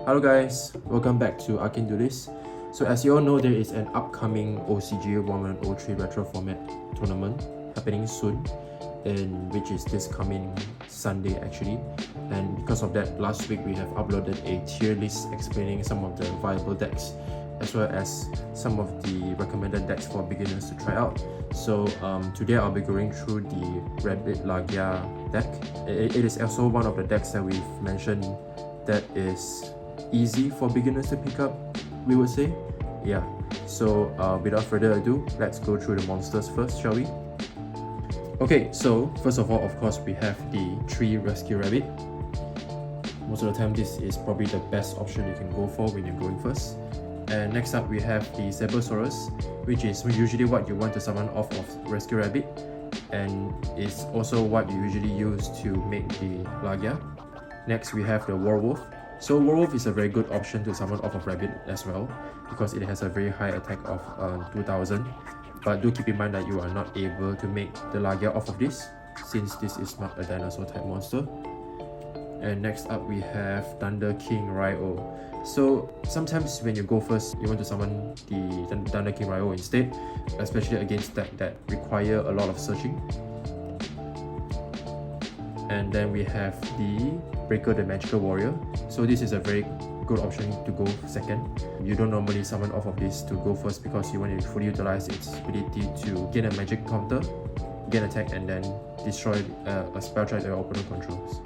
Hello guys, welcome back to Akin Do This. So as you all know, there is an upcoming OCG 1103 Retro Format tournament happening soon, which is this coming Sunday actually. And because of that, last week we have uploaded a tier list explaining some of the viable decks as well as some of the recommended decks for beginners to try out. So today I'll be going through the Rabbit Laggia deck. It is also one of the decks that we've mentioned that is easy for beginners to pick up, we would say. Yeah, so without further ado, let's go through the monsters first, shall we? Okay, so first of all, of course, we have the 3 Rescue Rabbit. Most of the time, this is probably the best option you can go for when you're going first. And next up, we have the Sabersaurus, which is usually what you want to summon off of Rescue Rabbit, and is also what you usually use to make the Laggia. Next, we have the Werewolf. So Werewolf is a very good option to summon off of Rabbit as well, because it has a very high attack of 2000. But do keep in mind that you are not able to make the Laggia off of this, since this is not a dinosaur type monster. And next up we have Thunder King Ryo. So sometimes when you go first, you want to summon the Thunder King Ryo instead, especially against decks that require a lot of searching. And then we have the Breaker the Magical Warrior. So this is a very good option to go second. You don't normally summon off of this to go first because you want to fully utilize its ability to gain a magic counter, gain attack, and then destroy a spell trap that your opponent controls.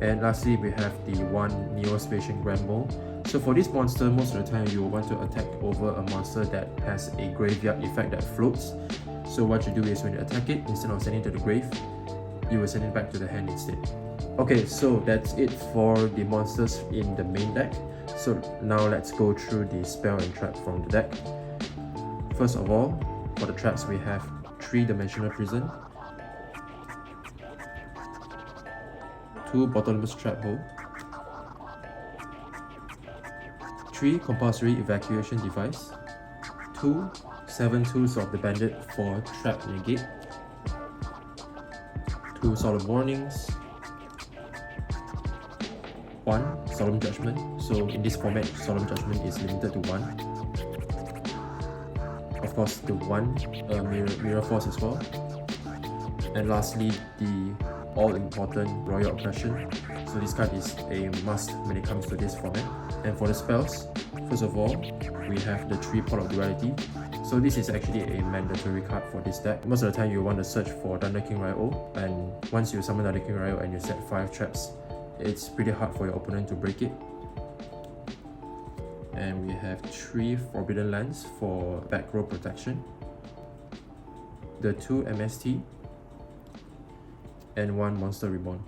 And lastly, we have the 1 Neo-Spacian Grandmole. So for this monster, most of the time you will want to attack over a monster that has a graveyard effect that floats. So what you do is when you attack it, instead of sending it to the grave, you will send it back to the hand instead. Okay, so that's it for the monsters in the main deck. So now let's go through the spell and trap from the deck. First of all, for the traps we have 3-dimensional prison, 2 bottomless trap hole, 3 compulsory evacuation device, 2 7 tools of the bandit for trap negate, 2 solemn warnings, 1 solemn judgment. So in this format, solemn judgment is limited to 1. Of course, the 1 mirror force as well. And lastly, the all-important royal oppression. So this card is a must when it comes to this format. And for the spells, first of all, we have the 3 Pot of Duality. So this is actually a mandatory card for this deck. Most of the time you want to search for Thunder King Ryo, and once you summon Thunder King Ryo and you set 5 traps, it's pretty hard for your opponent to break it. And we have 3 Forbidden Lands for back row protection, the 2 MST, and 1 Monster Reborn.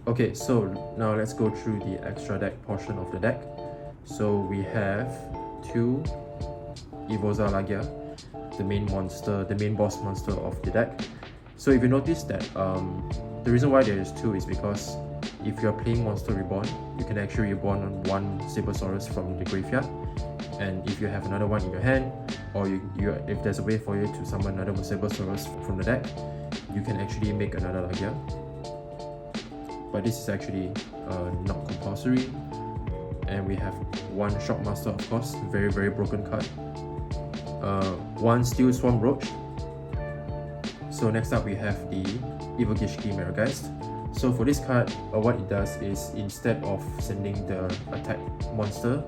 Okay, so now let's go through the extra deck portion of the deck. So we have 2 Evoza Laggia, the main boss monster of the deck. So if you notice that the reason why there is 2 is because if you're playing Monster Reborn, you can actually reborn 1 Sabersaurus from the graveyard, and if you have another one in your hand, or if there's a way for you to summon another Sabersaurus from the deck, you can actually make another Laggia. But this is actually not compulsory. And we have 1 Shockmaster, of course, very broken card, 1 Steel Swarm Roach. So next up we have the Evil Gishki Merageist. So for this card, what it does is instead of sending the attack monster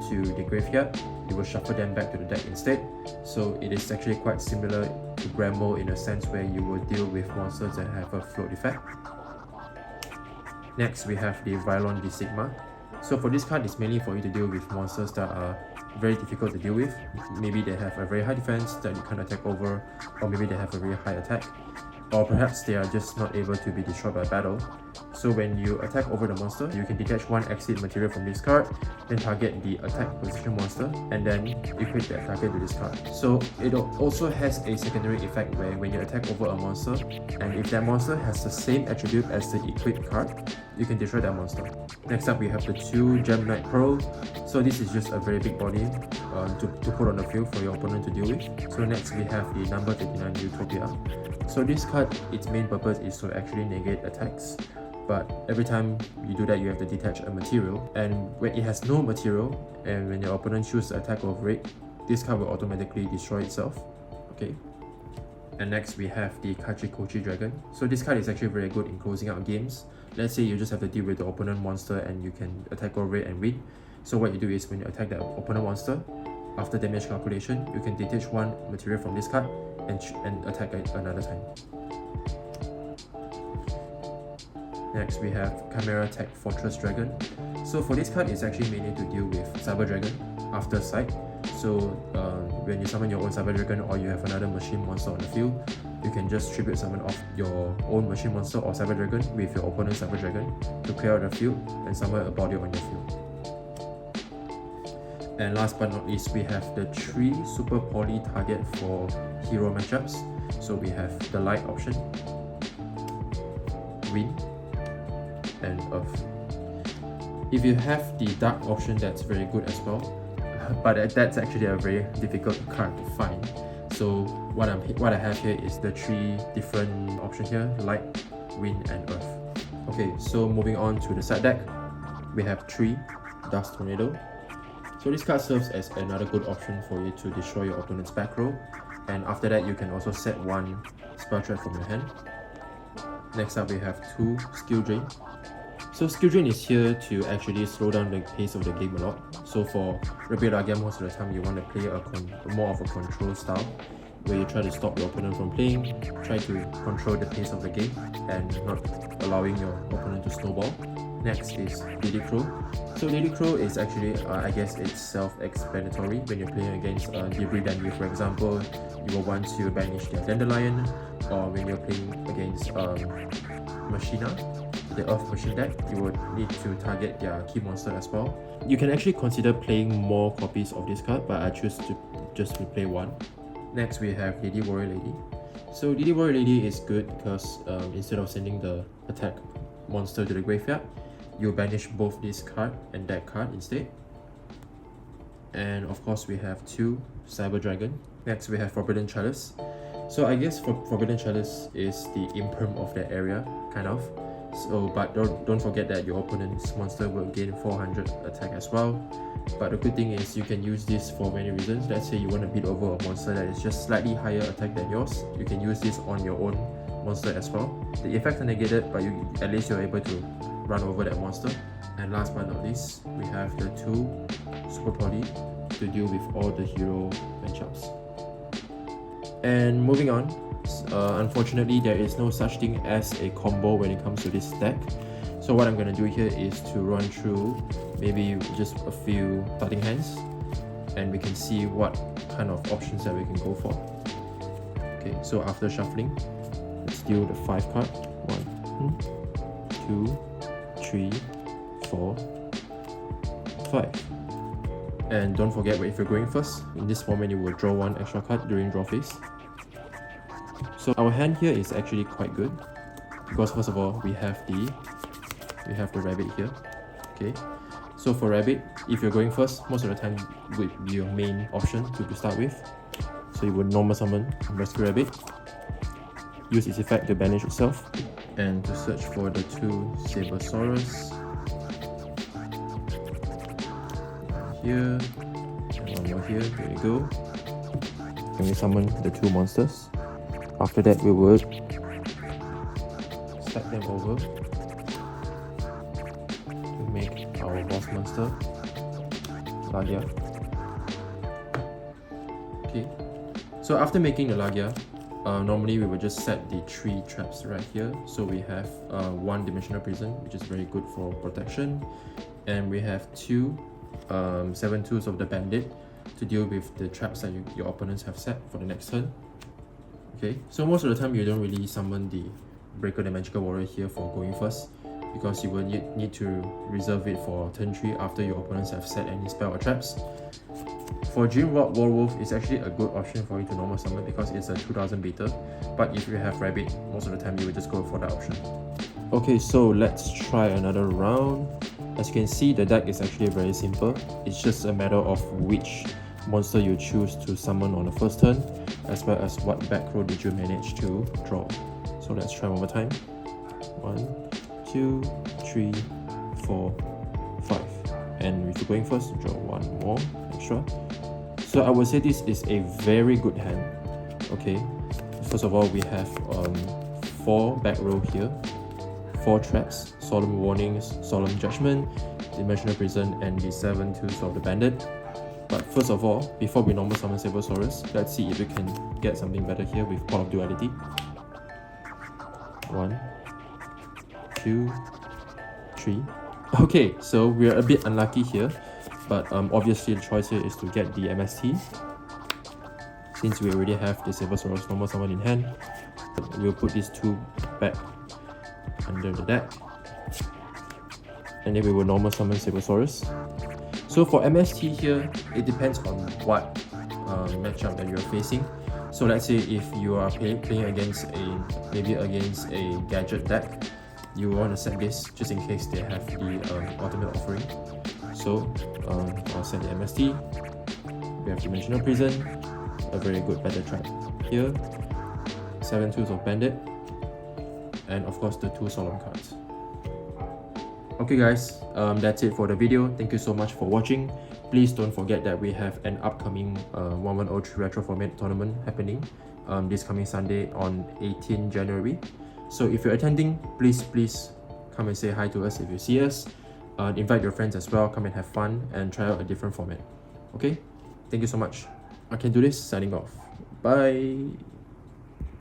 to the graveyard, it will shuffle them back to the deck instead. So it is actually quite similar to Grandmole in a sense where you will deal with monsters that have a float effect. Next we have the Vylon de Sigma. So for this card, it's mainly for you to deal with monsters that are very difficult to deal with. Maybe they have a very high defense that you can't attack over, or maybe they have a very high attack, or perhaps they are just not able to be destroyed by battle. So when you attack over the monster, you can detach 1 exit material from this card, then target the attack position monster, and then equate that target to this card. So it also has a secondary effect where when you attack over a monster, and if that monster has the same attribute as the equipped card, you can destroy that monster. Next up we have the 2 Gem Knight Pearl. So this is just a very big body to put on the field for your opponent to deal with. So next we have the number 39 Utopia. So this card, its main purpose is to actually negate attacks but every time you do that, you have to detach a material, and when it has no material and when your opponent chooses to attack over it, this card will automatically destroy itself. Okay. And next we have the Kachikochi Dragon. So this card is actually very good in closing out games. Let's say you just have to deal with the opponent monster and you can attack over it and win. So what you do is when you attack the opponent monster, after damage calculation, you can detach one material from this card and attack it another time. Next we have Chimera Tech Fortress Dragon. So for this card, it's actually mainly to deal with Cyber Dragon after sight. So when you summon your own Cyber Dragon or you have another machine monster on the field, you can just tribute summon off your own machine monster or Cyber Dragon with your opponent's Cyber Dragon to clear out the field and summon a body on your field. And last but not least, we have the 3 super poly target for hero matchups. So we have the light option, wind, and earth. If you have the dark option, that's very good as well, but that's actually a very difficult card to find. So what I have here is the 3 different options here: light, wind, and earth. Okay, so moving on to the side deck, we have 3 Dust Tornado. So this card serves as another good option for you to destroy your opponent's back row, and after that you can also set 1 spell trap from your hand. Next up we have 2 Skill Drain. So Skill Drain is here to actually slow down the pace of the game a lot. So for Rabbit Laggia, most of the time you want to play more of a control style, where you try to stop your opponent from playing, try to control the pace of the game and not allowing your opponent to snowball. Next is Lady Crow. So Lady Crow is actually, I guess it's self-explanatory. When you're playing against Debris Dandy, for example, you will want to banish their Dandelion, or when you're playing against Machina, the Earth Machine deck, you will need to target their key monster as well. You can actually consider playing more copies of this card, but I choose to just replay 1. Next we have Lady Warrior Lady. So Lady Warrior Lady is good because instead of sending the attack monster to the graveyard, you banish both this card and that card instead. And of course we have 2 Cyber Dragon. Next we have Forbidden Chalice. So I guess Forbidden Chalice is the imperm of that area, kind of. So, but don't forget that your opponent's monster will gain 400 attack as well. But the good thing is you can use this for many reasons. Let's say you want to beat over a monster that is just slightly higher attack than yours, you can use this on your own monster as well. The effects are negated, but at least you're able to run over that monster. And last but not least, we have the 2 Super Poly to deal with all the hero matchups. And moving on, unfortunately there is no such thing as a combo when it comes to this deck. So what I'm going to do here is to run through maybe just a few starting hands, and we can see what kind of options that we can go for. Okay, so after shuffling, let's deal the 5 card. 1, 2, 3, 4, 5. And don't forget, if you're going first, in this format you will draw 1 extra card during draw phase. So our hand here is actually quite good, because first of all we have the rabbit here. Okay, so for rabbit, if you're going first, most of the time would be your main option to start with. So you would normal summon Rescue Rabbit, use its effect to banish itself, and to search for the 2 Sabersaurus here, and 1 more here. There you go. And we summon the 2 monsters. After that, we would stack them over to make our boss monster, Laggia. Okay, so after making the Laggia, normally we would just set the 3 traps right here. So we have 1 Dimensional Prison, which is very good for protection, and we have 2 7 tools of the Bandit to deal with the traps that your opponents have set for the next turn. Okay, so most of the time you don't really summon the Breaker the Magical Warrior here for going first, because you will need to reserve it for turn 3 after your opponents have set any spell or traps. For Dreamwalk Werewolf, it's actually a good option for you to normal summon because it's a 2000 beta, but if you have Rabbit, most of the time you will just go for that option. Okay, so let's try another round. As you can see, the deck is actually very simple. It's just a matter of which monster you choose to summon on the first turn, as well as what back row did you manage to draw. So let's try one more time. 1, 2, 3, 4, 5. And if you're going first, draw one more extra. So I would say this is a very good hand. Okay, first of all, we have 4 back row here, 4 traps, solemn warnings, solemn judgment, dimensional prison, and the 7 twos of the bandit. But first of all, before we normal summon Sabersaurus, let's see if we can get something better here with Pot of Duality. 1, 2, 3. Okay, so we're a bit unlucky here, but obviously the choice here is to get the MST. Since we already have the Sabersaurus normal summon in hand, we'll put these 2 back under the deck, and then we will normal summon Sabersaurus. So for MST here, it depends on what matchup that you're facing. So let's say if you are playing against a gadget deck, you want to set this just in case they have the ultimate offering. So I'll set the MST. We have Dimensional Prison, a very good battle trap here, 7 twos of Bandit, and of course the 2 solemn cards. Okay guys, that's it for the video. Thank you so much for watching. Please don't forget that we have an upcoming 1103 Retro Format tournament happening this coming Sunday on 18 January. So if you're attending, please come and say hi to us if you see us. Invite your friends as well, come and have fun and try out a different format. Okay? Thank you so much. I Can Do This, signing off. Bye!